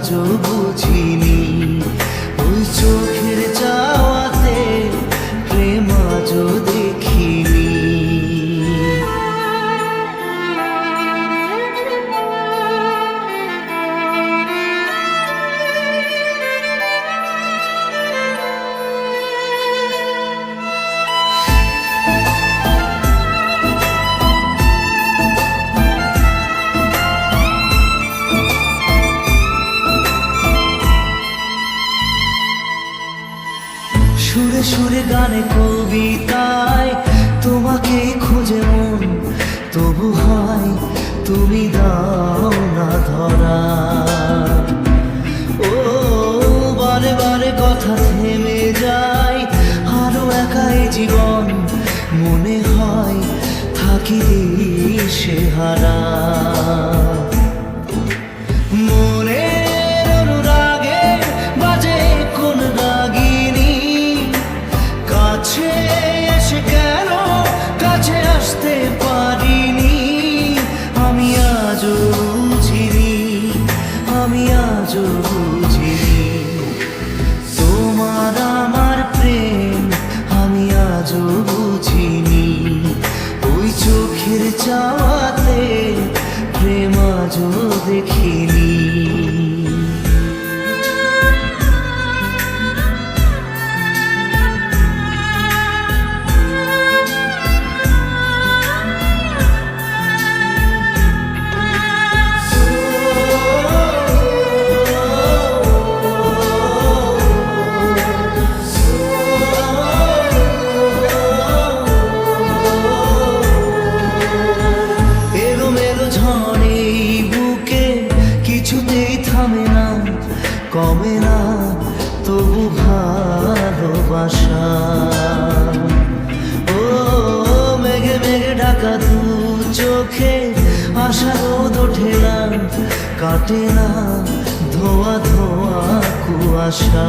আজও বুঝিনি, ওই চোখের চাওয়াতে প্রেম আজও দেখিনি। সুরে সুরে গানে কবিতায় তোমাকে খুঁজে মন, তবু হয় তুমি দাও না ধরা। ও বারে বারে কথা থেমে যায়, আরো একাই জীবন মনে হয় থাকি দিশে হারা। এসে কেন কাছে আসতে পারিনি, আমি আজও বুঝিনি, আমি আজও বুঝিনি তোমার আমার প্রেম, আমি আজও বুঝিনি। ওই চোখের চাওয়াতে প্রেম আজও দেখিনি। কিছুতেই থামে না, কমে না তবু ভালোবাসা। ও মেঘে মেঘে ঢাকা দু চোখে আশা রোদ ওঠে না, কাটে না ধোয়া ধোয়া কুয়াশা।